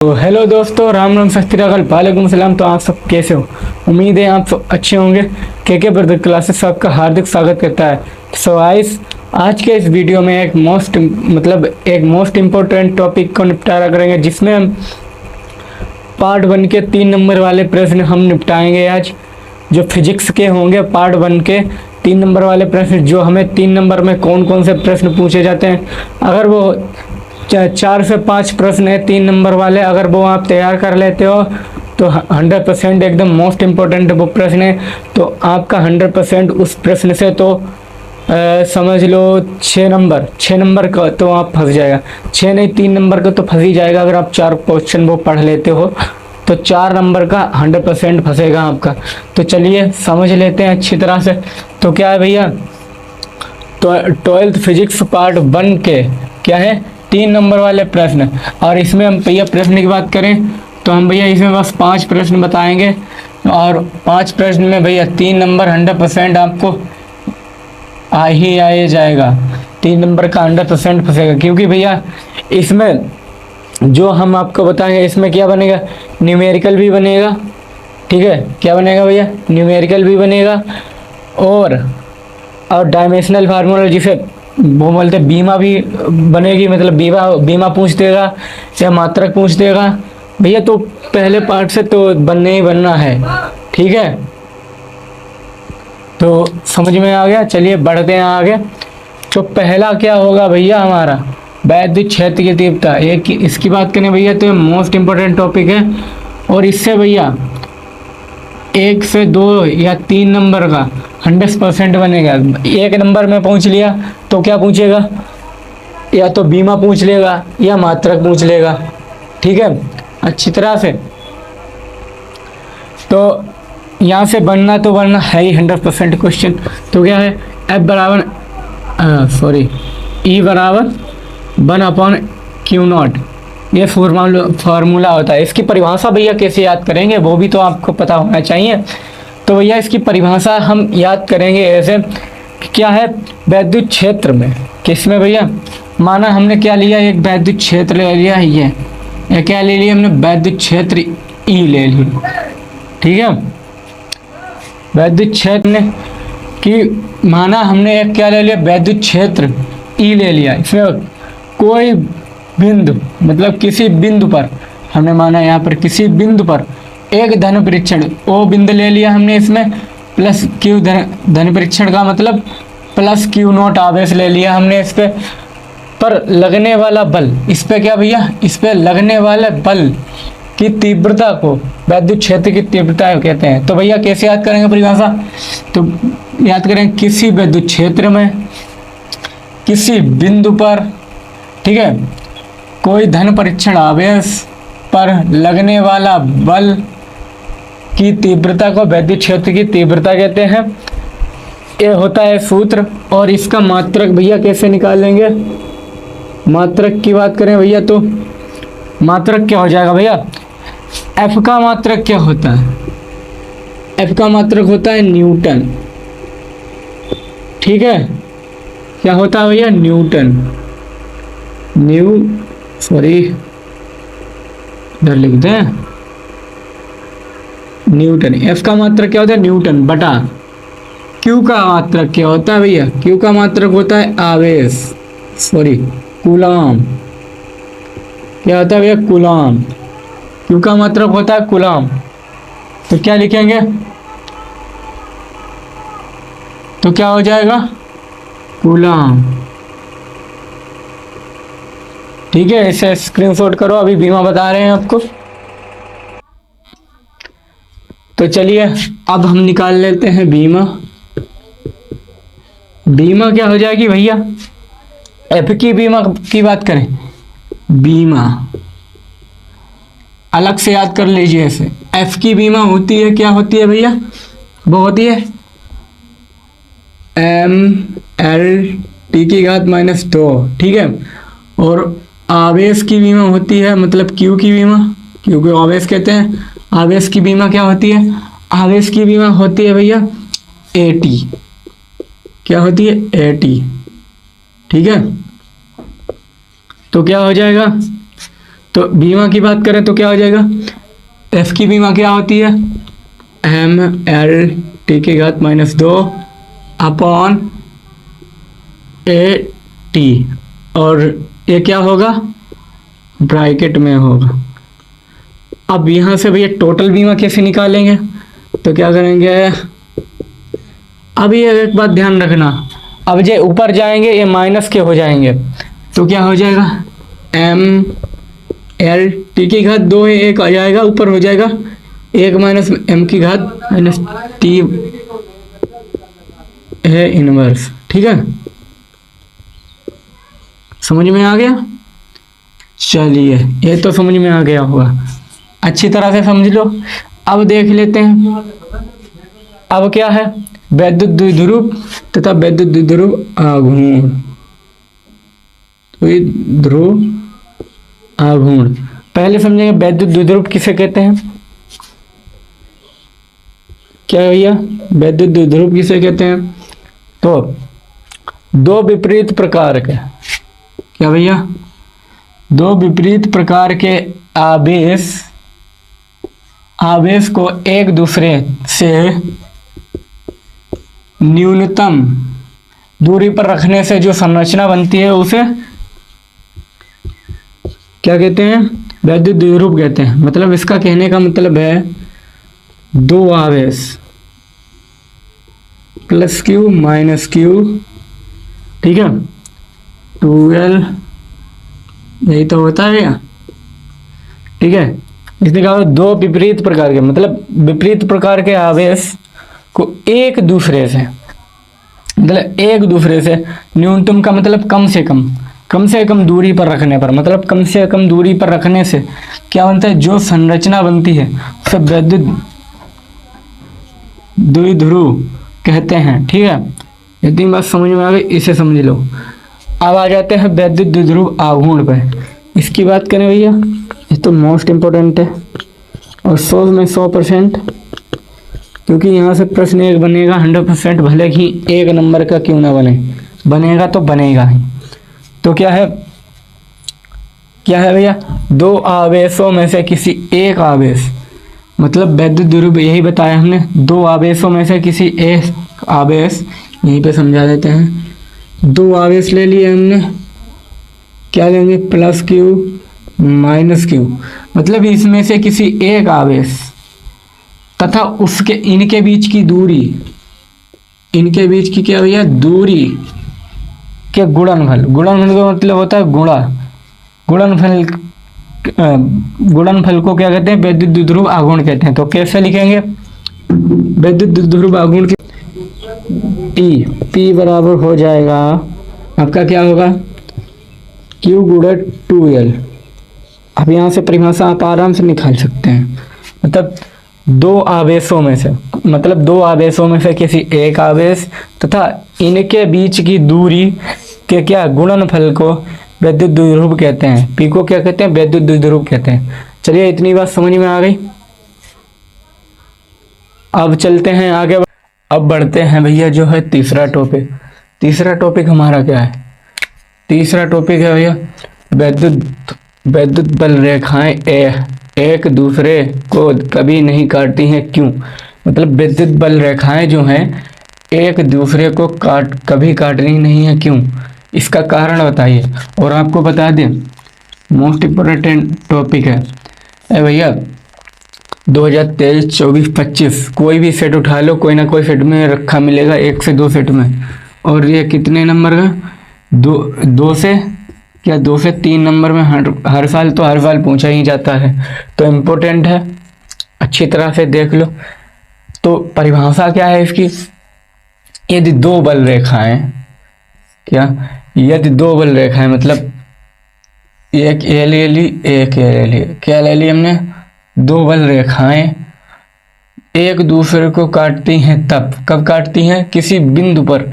तो हेलो दोस्तों, राम राम सत श्री अकाल, वालेकुम सलाम। तो आप सब कैसे हो? उम्मीद है आप सब अच्छे होंगे। के ब्रदर क्लासेस आपका हार्दिक स्वागत करता है। सो गाइस, आज के इस वीडियो में एक मोस्ट इम्पोर्टेंट टॉपिक को निपटारा करेंगे, जिसमें हम पार्ट 1 के 3 नंबर वाले प्रश्न हम निपटाएंगे आज। जो फिजिक्स के होंगे पार्ट 1 के 3 नंबर वाले प्रश्न, जो हमें 3 नंबर में कौन कौन से प्रश्न पूछे जाते हैं। अगर वो 4 से 5 प्रश्न है 3 नंबर वाले, अगर वो आप तैयार कर लेते हो तो 100% एकदम मोस्ट इम्पोर्टेंट वो प्रश्न है। तो आपका 100% उस प्रश्न से तो समझ लो 6 नंबर का तो आप फंस जाएगा। 6 नहीं, 3 नंबर का तो फंस ही जाएगा। अगर आप 4 क्वेश्चन वो पढ़ लेते हो तो 4 नंबर का 100% फंसेगा आपका। तो चलिए समझ लेते हैं अच्छी तरह से। तो क्या है भैया, तो 12th फिजिक्स पार्ट 1 के क्या है 3 नंबर वाले प्रश्न। और इसमें हम भैया प्रश्न की बात करें तो हम भैया इसमें बस 5 प्रश्न बताएंगे, और 5 प्रश्न में भैया 3 नंबर 100% आपको आ ही जाएगा। 3 नंबर का 100% फंसेगा, क्योंकि भैया इसमें जो हम आपको बताएंगे इसमें क्या बनेगा, न्यूमेरिकल भी बनेगा। ठीक है, क्या बनेगा भैया, न्यूमेरिकल भी बनेगा, और डायमेंशनल फार्मूला जिसे वो बोलते हैं बीमा भी बनेगी। मतलब बीमा पूछ देगा या मात्रक पूछ देगा भैया। तो पहले पार्ट से तो बनने ही बनना है। ठीक है, तो समझ में आ गया। चलिए बढ़ते हैं आगे। तो पहला क्या होगा भैया हमारा, वैद्युत क्षेत्र की तीव्रता। एक इसकी बात करें भैया तो ये मोस्ट इम्पोर्टेंट टॉपिक है, और इससे भैया 1 से 2 या 3 नंबर का 100% बनेगा। 1 नंबर में पहुंच लिया तो क्या पूछेगा, या तो बीमा पूछ लेगा या मात्रक पूछ लेगा। ठीक है, अच्छी तरह से। तो यहाँ से बनना तो बनना है ही 100% क्वेश्चन। तो क्या है, E बराबर 1/Q0, ये फार्मूला होता है। इसकी परिभाषा भैया कैसे याद करेंगे वो भी तो आपको पता होना चाहिए। तो भैया इसकी परिभाषा हम याद करेंगे ऐसे, क्या है वैद्युत क्षेत्र में, किसमें भैया, माना हमने क्या लिया, एक वैद्युत क्षेत्र ले लिया, ये क्या ले लिया हमने, वैद्युत क्षेत्र E ले लिया। ठीक है, वैद्युत क्षेत्र ने कि माना हमने एक क्या ले लिया, वैद्युत क्षेत्र E ले लिया। इसमें कोई बिंदु, मतलब किसी बिंदु पर हमने माना, यहाँ पर किसी बिंदु पर एक धन परीक्षण O बिंदु ले लिया हमने, इसमें प्लस Q धन परीक्षण का मतलब प्लस Q0 आवेश ले लिया हमने। इस पर लगने वाला बल, इस पे क्या भैया, इस पे लगने वाले बल की तीव्रता को वैद्युत क्षेत्र की तीव्रता कहते हैं। तो भैया कैसे याद करेंगे परिभाषा, तो याद करें किसी वैद्युत क्षेत्र में किसी बिंदु पर, ठीक है, कोई धन परीक्षण आवेश पर लगने वाला बल की तीव्रता को वैद्युत क्षेत्र की तीव्रता कहते हैं। ये होता है सूत्र। और इसका मात्रक भैया कैसे निकालेंगे, मात्रक की बात करें भैया तो मात्रक क्या हो जाएगा भैया, F का मात्रक क्या होता है, F का मात्रक होता है न्यूटन। ठीक है, क्या होता है भैया, न्यूटन। इधर लिख दें न्यूटन। F का मात्रक क्या होता है, न्यूटन बटा। Q का मात्रक क्या होता है भैया, Q का मात्रक होता है आवेश, कूलाम। क्या होता है भैया, कूलाम। Q का मात्रक होता है कूलाम। तो क्या लिखेंगे, तो क्या हो जाएगा, कूलाम। ठीक है, इसे स्क्रीनशॉट करो, अभी बीमा बता रहे हैं आपको। तो चलिए अब हम निकाल लेते हैं बीमा। बीमा क्या हो जाएगी भैया, F की बीमा की बात करें, बीमा अलग से याद कर लीजिए इसे। F की बीमा होती है, क्या होती है भैया, वो होती है mL/2। ठीक है, और आवेश की बीमा होती है, मतलब Q की बीमा, Q को आवेश कहते हैं। आवेश की बीमा क्या होती है, आवेश की बीमा होती है भैया AT। क्या होती है, AT। ठीक है, तो क्या हो जाएगा, तो तो बीमा की बात करें तो क्या हो जाएगा, एफ की बीमा क्या होती है, एम एल टी की घात -2 अपॉन ए टी, और ये क्या होगा, ब्रैकेट में होगा। अब यहाँ से भैया टोटल बीमा कैसे निकालेंगे, तो क्या करेंगे, अब ये एक बात ध्यान रखना, अब ये ऊपर जाएंगे ये माइनस के हो जाएंगे, तो क्या हो जाएगा, एम एल टी की घात 2 है, एक आ जाएगा ऊपर हो जाएगा 1 माइनस एम की घात -टी है इनवर्स। ठीक है, समझ में आ गया, चलिए ये तो समझ में आ गया होगा, अच्छी तरह से समझ लो। अब देख लेते हैं, अब क्या है, वैद्युत द्विध्रुव तथा वैद्युत द्विध्रुव आघूर्ण, द्विध्रुव आघूर्ण पहले समझेंगे। वैद्युत द्विध्रुव किसे कहते हैं, क्या भैया, वैद्युत द्विध्रुव किसे कहते हैं, तो दो विपरीत प्रकार के, क्या भैया, दो विपरीत प्रकार के आवेश को एक दूसरे से न्यूनतम दूरी पर रखने से जो संरचना बनती है उसे क्या कहते हैं, वैद्युत द्विध्रुव कहते हैं। मतलब इसका कहने का मतलब है दो आवेश प्लस क्यू माइनस क्यू, ठीक है, 12 यही तो होता है या, ठीक है। इसने कहा दो विपरीत प्रकार के, मतलब विपरीत प्रकार के आवेश को एक दूसरे से, मतलब एक दूसरे से न्यूनतम का मतलब कम से कम दूरी पर रखने पर, मतलब कम से कम दूरी पर रखने से क्या बनता है, जो संरचना बनती है उसे वैद्युत द्विध्रुव कहते हैं। ठीक है, इतनी बात समझ में आ गई, इसे समझ लो। अब आ जाते हैं वैद्युत द्विध्रुव आघूर्ण पे। इसकी बात करें भैया, ये तो मोस्ट इम्पोर्टेंट है और 100 में 100%, क्योंकि यहाँ से प्रश्न एक बनेगा 100%, भले ही एक नंबर का क्यों ना बने, बनेगा तो बनेगा ही। तो क्या है भैया, दो आवेशों में से किसी एक आवेश, मतलब वैद्युत द्विध्रुव यही बताया हमने, दो आवेशों में से किसी एक आवेश, यहीं पे समझा देते हैं, दो आवेश ले लिए हमने, क्या लेंगे, प्लस क्यू माइनस क्यू, मतलब इसमें से किसी एक आवेश तथा उसके इनके बीच की दूरी, इनके बीच की क्या भैया, दूरी के गुणनफल का मतलब होता है गुणा, गुणनफल को क्या कहते हैं, वैद्युत द्विध्रुव आघूर्ण कहते हैं। तो कैसे लिखेंगे, वैद्युत द्विध्रुव आघूर्ण की P बराबर हो जाएगा आपका, क्या होगा, Q गुणा 2L। अब यहाँ से परिभाषा आप आराम से निकाल सकते हैं, मतलब दो आवेशों में से, मतलब दो आवेशों में से किसी एक आवेश तथा इनके बीच की दूरी के क्या गुणनफल को वैद्युत द्विध्रुव कहते हैं। P को क्या कहते हैं, वैद्युत द्विध्रुव कहते हैं। चलिए इतनी बात समझ में आ गई। अब चलते हैं आगे, अब बढ़ते हैं भैया जो है तीसरा टॉपिक। तीसरा टॉपिक हमारा क्या है, तीसरा टॉपिक है भैया वैद्युत बल रेखाएं एक दूसरे को कभी नहीं काटती हैं, क्यों। मतलब विद्युत बल रेखाएं जो हैं एक दूसरे को कभी काटनी नहीं है, क्यों, इसका कारण बताइए। और आपको बता दें मोस्ट इम्पोर्टेंट टॉपिक है भैया 2023, 24, 25 कोई भी सेट उठा लो, कोई ना कोई सेट में रखा मिलेगा, 1 से 2 सेट में। और ये कितने नंबर का, दो से 3 नंबर में हर साल पूछा ही जाता है, तो इम्पोर्टेंट है, अच्छी तरह से देख लो। तो परिभाषा क्या है इसकी, यदि दो बल रेखाएं, यदि दो बल रेखाएं, मतलब एक ये ले ली, एक ये ले ली, क्या ले ली हमने, दो बल रेखाएं एक दूसरे को काटती हैं, तब कब काटती हैं, किसी बिंदु पर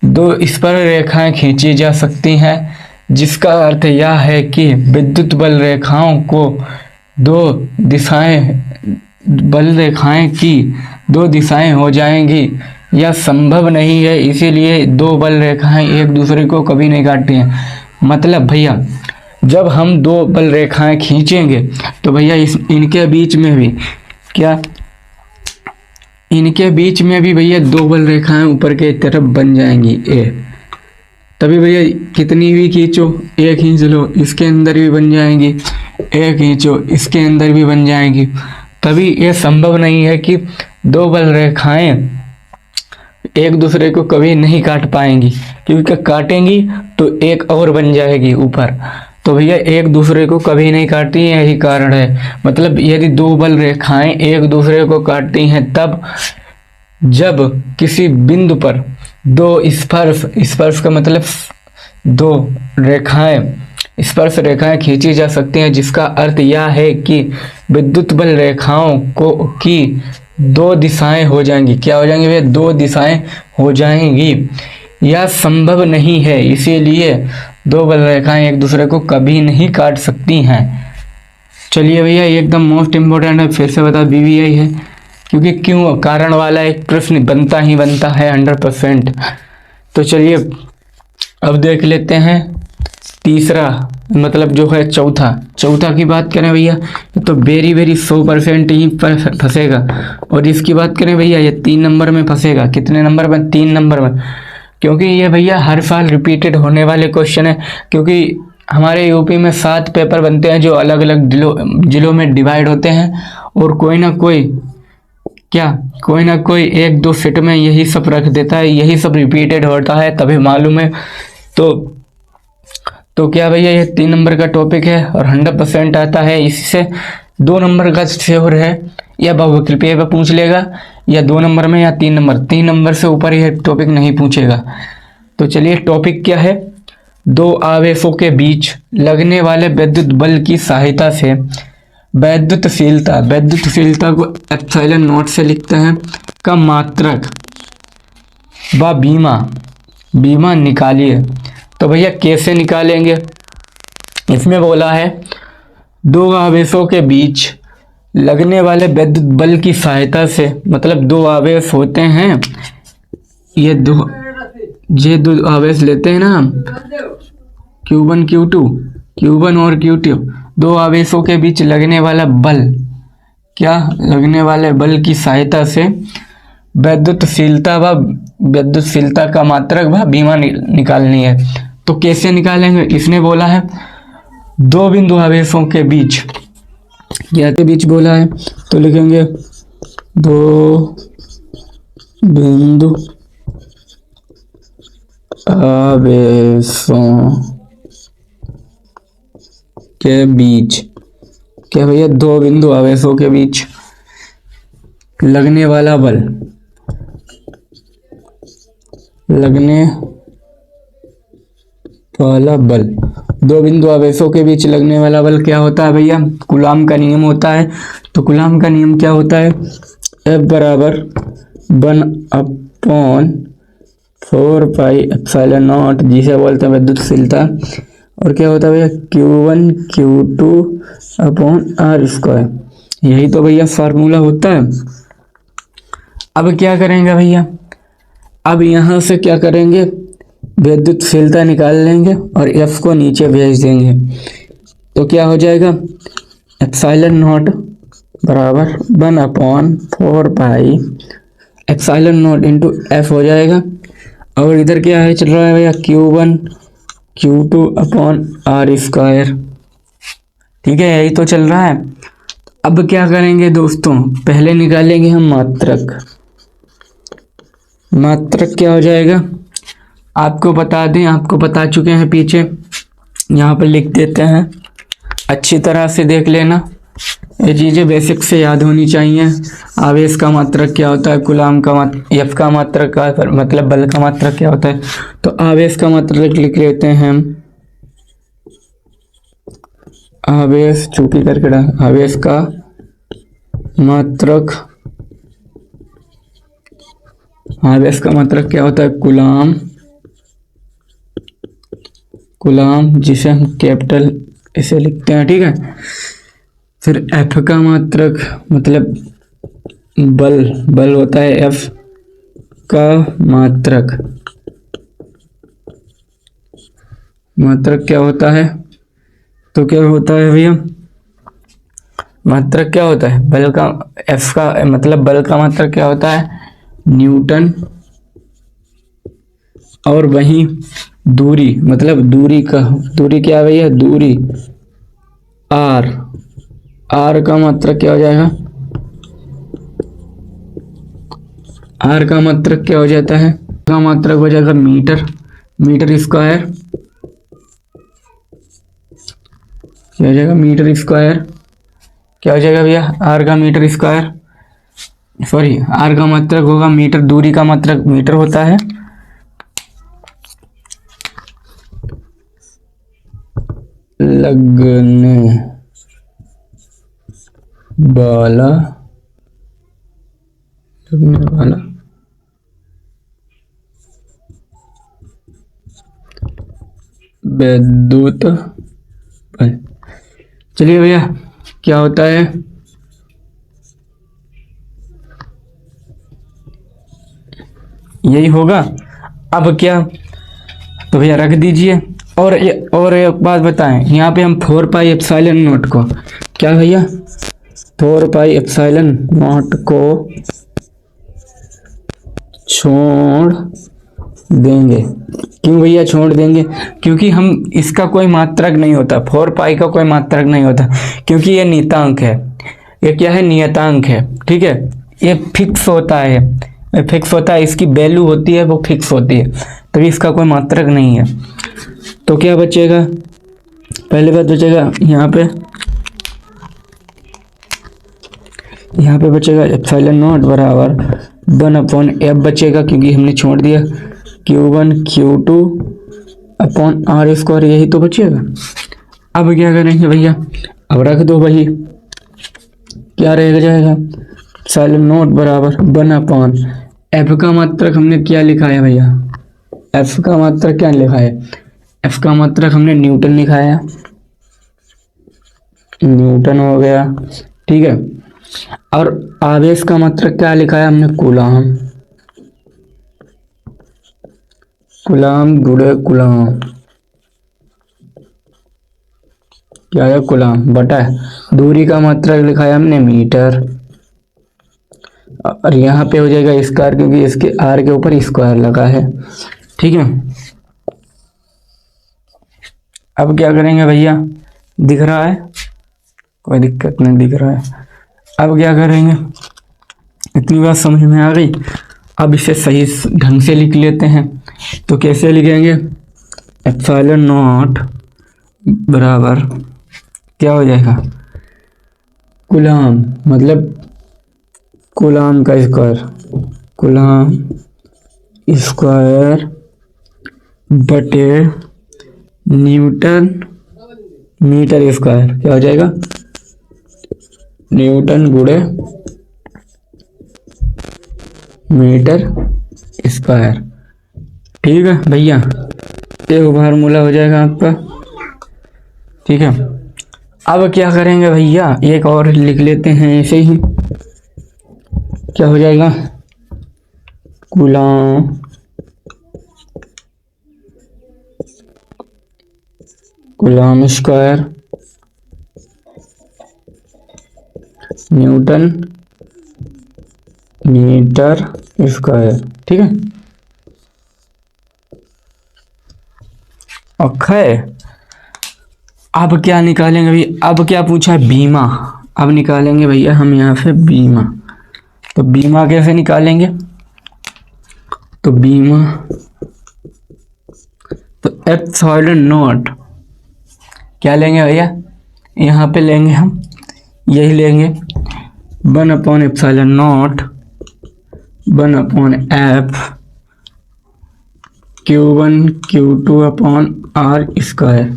दो इस पर रेखाएं खींची जा सकती हैं, जिसका अर्थ यह है कि विद्युत बल रेखाओं को बल रेखाएं की दो दिशाएं हो जाएंगी, यह संभव नहीं है, इसीलिए दो बल रेखाएं एक दूसरे को कभी नहीं काटती हैं। मतलब भैया जब हम दो बल रेखाएं खींचेंगे तो भैया इनके बीच में भी क्या, इनके बीच में भी भैया दो बल रेखाएं ऊपर के तरफ बन जाएंगी ए। तभी भैया कितनी भी खींचो, ए खींच लो इसके अंदर भी बन जाएंगी, ए खींचो इसके अंदर भी बन जाएंगी। तभी यह संभव नहीं है कि दो बल रेखाएं एक दूसरे को कभी नहीं काट पाएंगी, क्योंकि काटेंगी तो एक और बन जाएगी ऊपर। तो भैया एक दूसरे को कभी नहीं काटती, यही कारण है। मतलब यदि दो बल रेखाएं एक दूसरे को काटती हैं तब जब किसी बिंदु पर दो स्पर्श, स्पर्श का मतलब दो रेखाएं, स्पर्श रेखाएं खींची जा सकती हैं, जिसका अर्थ यह है कि विद्युत बल रेखाओं को की दो दिशाएं हो जाएंगी। क्या हो जाएंगी भैया? दो दिशाएं हो जाएंगी। यह संभव नहीं है, इसीलिए दो बल रेखाएं एक दूसरे को कभी नहीं काट सकती हैं। चलिए भैया एकदम मोस्ट इम्पोर्टेंट है, फिर से बता BBI है, क्योंकि क्यों कारण वाला एक प्रश्न बनता ही बनता है 100%। तो चलिए अब देख लेते हैं तीसरा, मतलब जो है चौथा की बात करें भैया तो वेरी 100% ही पर फंसेगा। और इसकी बात करें भैया ये 3 नंबर में फंसेगा। कितने नंबर में? 3 नंबर में, क्योंकि ये भैया हर साल रिपीटेड होने वाले क्वेश्चन है। क्योंकि हमारे यूपी में 7 पेपर बनते हैं जो अलग अलग जिलों में डिवाइड होते हैं, और कोई ना कोई 1-2 सेट में यही सब रख देता है, यही सब रिपीटेड होता है, तभी मालूम है। तो क्या भैया ये 3 नंबर का टॉपिक है और 100% आता है। इससे 2 नंबर का श्योर है, या बहुविकल्पीय पे पूछ लेगा, या 2 नंबर में या 3 नंबर। 3 नंबर से ऊपर यह टॉपिक नहीं पूछेगा। तो चलिए टॉपिक क्या है? दो आवेशों के बीच लगने वाले विद्युत बल की सहायता से वैद्युतशीलता को एप्सिलॉन नॉट से लिखते हैं का मात्रक व बीमा निकालिए। तो भैया कैसे निकालेंगे? इसमें बोला है दो आवेशों के बीच लगने वाले विद्युत बल की सहायता से, मतलब दो आवेश होते हैं, ये दो आवेश लेते हैं ना हम, Q1 और Q2, दो आवेशों के बीच लगने वाला बल, लगने वाले बल की सहायता से वैद्युतशीलता का मात्रक व बीमा निकालनी है। तो कैसे निकालेंगे? इसने बोला है दो बिंदु आवेशों के बीच, क्या के बीच बोला है, तो लिखेंगे दो बिंदु आवेशों के बीच, क्या भैया? दो बिंदु आवेशों के बीच लगने वाला बल, दो बिंदु आवेशों के बीच लगने वाला बल क्या होता है भैया? कूलाम का नियम होता है। तो कूलाम का नियम क्या होता है? F बराबर 1/4 पाई एप्सिलॉन नॉट, जिसे बोलते हैं विद्युतशीलता। और क्या होता है भैया? Q1 Q2 upon R²। यही तो भैया फार्मूला होता है। अब क्या करेंगे भैया? अब यहाँ से क्या करेंगे? विद्युतशीलता निकाल लेंगे और F को नीचे भेज देंगे। तो क्या हो जाएगा? एप्सिलॉन नॉट बराबर 1/4 pi epsilon not into F हो जाएगा। और इधर क्या है चल रहा है भैया? Q1 Q2 upon R²। ठीक है, यही तो चल रहा है। अब क्या करेंगे दोस्तों? पहले निकालेंगे हम मात्रक क्या हो जाएगा? आपको बता दें, आपको बता चुके हैं पीछे, यहाँ पर लिख देते हैं, अच्छी तरह से देख लेना। ये चीज़ें बेसिक से याद होनी चाहिए। आवेश का मात्रक क्या होता है, कूलाम का F का मात्रक का मतलब बल का मात्रक क्या होता है। तो आवेश का मात्रक लिख लेते हैं हम, आवेश चूंकि करके आवेश का मात्रक, आवेश का मात्रक क्या होता है? कूलाम, जिसे हम कैपिटल इसे लिखते हैं, ठीक है। फिर F का मात्रक मतलब बल होता है F का मात्रक क्या होता है? तो क्या होता है भैया, मात्रक क्या होता है, बल का, एफ का मतलब बल का मात्रक क्या होता है, न्यूटन। और वहीं दूरी, मतलब दूरी का, दूरी क्या है भैया, दूरी आर, आर का मात्रक क्या हो जाएगा, आर का मात्रक क्या हो जाता है, का मात्रक हो जाएगा मीटर, मीटर स्क्वायर, क्या हो जाएगा, मीटर स्क्वायर, क्या हो जाएगा भैया, आर का मीटर स्क्वायर, सॉरी आर का मात्रक होगा मीटर, दूरी का मात्रक मीटर होता है। लगने वाला, लगने वाला विद्युत बल। चलिए भैया, क्या होता है, यही होगा। अब क्या, तो भैया रख दीजिए। और एक बात बताएं, यहाँ पे हम 4 पाई एप्सिलॉन नॉट को, क्या भैया, 4 पाई एप्सिलॉन नॉट को छोड़ देंगे। क्यों भैया छोड़ देंगे, क्योंकि हम, इसका कोई मात्रक नहीं होता, 4 पाई का कोई मात्रक नहीं होता, क्योंकि ये नियतांक है, ये क्या है, नियतांक है, ठीक है, ये फिक्स होता है, फिक्स होता है, इसकी वैल्यू होती है वो फिक्स होती है, तभी इसका कोई मात्रक नहीं है। तो क्या बचेगा, पहले बात बचेगा यहाँ पे बचेगा एप्सिलॉन नॉट बराबर 1/f बचेगा, क्योंकि हमने छोड़ दिया Q1 Q2 upon r square, यही तो बचेगा। अब क्या करेंगे भैया, अब रख दो वही, क्या रह जाएगा, एप्सिलॉन नॉट बराबर 1/f का मात्रक हमने क्या लिखा है भैया, एफ का मात्रक क्या लिखा है, एफ का मात्रक हमने न्यूटन लिखा है, न्यूटन हो गया, ठीक है। और आवेश का मात्रक क्या लिखा है हमने, कूलाम, कूलाम गुणे कूलाम, क्या है, कूलाम बटा दूरी का मात्रक लिखा है हमने मीटर, और यहाँ पे हो जाएगा स्क्वायर, क्योंकि इसके आर के ऊपर स्क्वायर लगा है, ठीक है। अब क्या करेंगे भैया, दिख रहा है, कोई दिक्कत नहीं, दिख रहा है। अब क्या करेंगे, इतनी बात समझ में आ गई। अब इसे सही ढंग से लिख लेते हैं, तो कैसे लिखेंगे, एप्सिलॉन नॉट बराबर क्या हो जाएगा, कूलाम, मतलब कूलाम का स्क्वायर, कूलाम स्क्वायर बटे न्यूटन मीटर स्क्वायर, क्या हो जाएगा, न्यूटन गुणे मीटर स्क्वायर, ठीक है भैया, एक फार्मूला हो जाएगा आपका, ठीक है। अब क्या करेंगे भैया, एक और लिख लेते हैं ऐसे ही, क्या हो जाएगा, coulomb coulomb square newton metre square, ठीक है। ओके, अब क्या निकालेंगे भैया, अब क्या पूछा है, बीमा, अब निकालेंगे भैया हम यहाँ से बीमा। तो बीमा कैसे निकालेंगे, तो बीमा, तो एप्सिलॉन नॉट क्या लेंगे भैया, यहाँ पे लेंगे हम, यही लेंगे 1/एप्सिलॉन naught 1/f Q1 Q2 upon r square,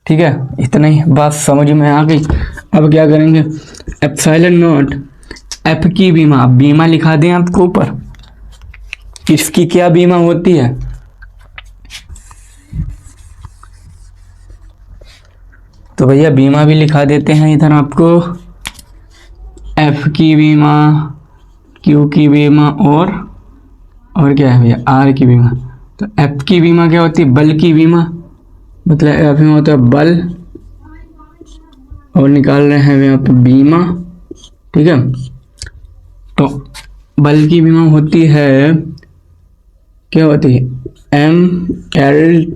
ठीक है। इतना ही बात समझ में आ गई। अब क्या करेंगे, एप्सिलॉन नॉट एफ की बीमा, बीमा लिखा दें आपको ऊपर, इसकी क्या बीमा होती है, तो भैया बीमा भी लिखा देते हैं इधर आपको, एफ की बीमा, क्यू की बीमा, और क्या है भैया, आर की बीमा। तो एफ की बीमा क्या होती है, बल की बीमा, मतलब एफ में होता है बल, और निकाल रहे हैं यहाँ पे बीमा, ठीक है। तो बल की बीमा होती है, क्या होती है, mL/t⁻²।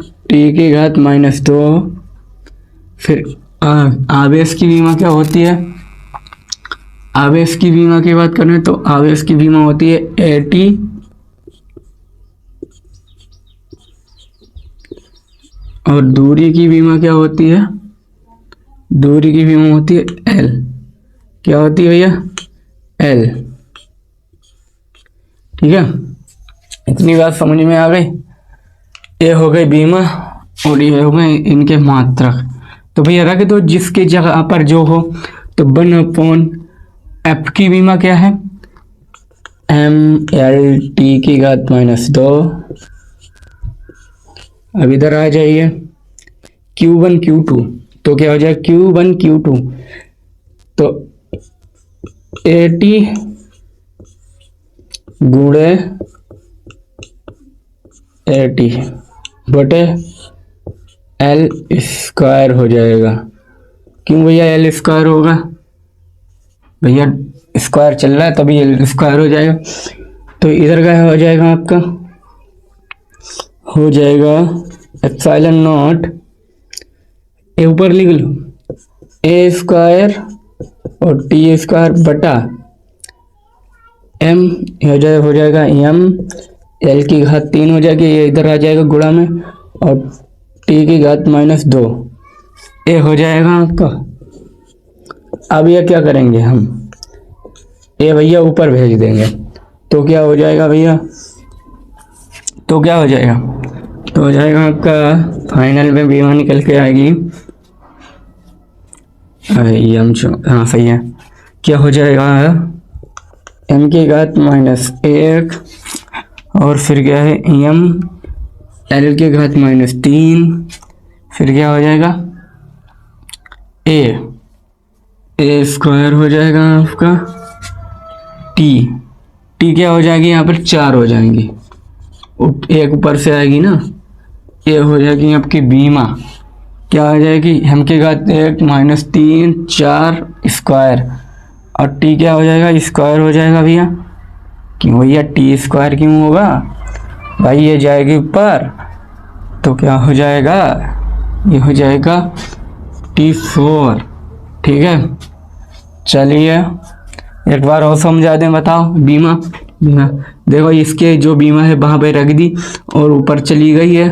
फिर आवेश की बीमा क्या होती है, आवेश की बीमा की बात करें तो आवेश की बीमा होती है AT, और दूरी की बीमा क्या होती है, दूरी की बीमा होती है L। क्या होती है भैया, L, ठीक है। इतनी बात समझ में आ गई। ये हो गई बीमा और ये हो गए इनके मात्रक। तो भैया रख दो जिसकी जगह पर जो हो। तो 1/f की बीमा क्या है, mL/t⁻²। अब इधर आ जाइए Q1 Q2, तो क्या हो जाए Q1 Q2, तो AT गुणे AT बटे L² हो जाएगा। क्यों भैया L² होगा, भैया स्क्वायर चल रहा है तभी L² हो जाएगा। तो इधर का हो जाएगा आपका, हो जाएगा ε0, ए ऊपर लिख लो A² और T² बटा M हो जाएगा M, L3 हो जाएगी, ये इधर आ जाएगा गुणा में, और T⁻², ये हो जाएगा आपका। अब ये क्या करेंगे हम, ये भैया ऊपर भेज देंगे। तो क्या हो जाएगा भैया, तो क्या हो जाएगा, तो हो जाएगा आपका फाइनल में बीमा निकल के आएगी, हाँ सही है। क्या हो जाएगा, m⁻1 और फिर क्या है m L⁻3, फिर क्या हो जाएगा A² हो जाएगा आपका, T क्या हो जाएगी, यहाँ पर 4 हो जाएंगी, एक ऊपर से आएगी ना, ये हो जाएगी आपकी बीमा। क्या हो जाएगी, m⁻1 4 स्क्वायर, और T क्या हो जाएगा, स्क्वायर हो जाएगा भैया। क्यों भैया T² क्यों होगा भाई, ये जाएगी ऊपर, तो क्या हो जाएगा, ये हो जाएगा T4, ठीक है। चलिए एक बार और समझा दें, बताओ बीमा देखो, इसके जो बीमा है वहाँ पे रख दी और ऊपर चली गई है,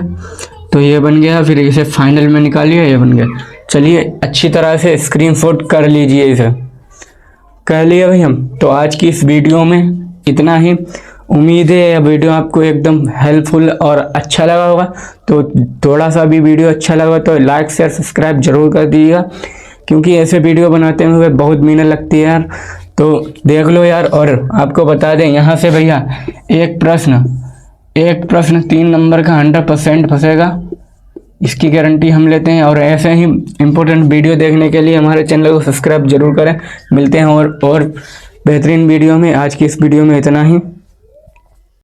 तो ये बन गया। फिर इसे फाइनल में निकालिए, ये बन गया। चलिए अच्छी तरह से स्क्रीनशॉट कर लीजिए, इसे कर लिए भाई हम। तो आज की इस वीडियो में इतना ही। उम्मीद है यह वीडियो आपको एकदम हेल्पफुल और अच्छा लगा होगा। तो थोड़ा सा भी वीडियो अच्छा लगा तो लाइक शेयर सब्सक्राइब जरूर कर दीजिएगा, क्योंकि ऐसे वीडियो बनाते हुए बहुत मेहनत लगती है यार। तो देख लो यार। और आपको बता दें यहाँ से भैया एक प्रश्न 3 नंबर का 100% फंसेगा, इसकी गारंटी हम लेते हैं। और ऐसे ही इम्पोर्टेंट वीडियो देखने के लिए हमारे चैनल को सब्सक्राइब जरूर करें। मिलते हैं और बेहतरीन वीडियो में। आज की इस वीडियो में इतना ही।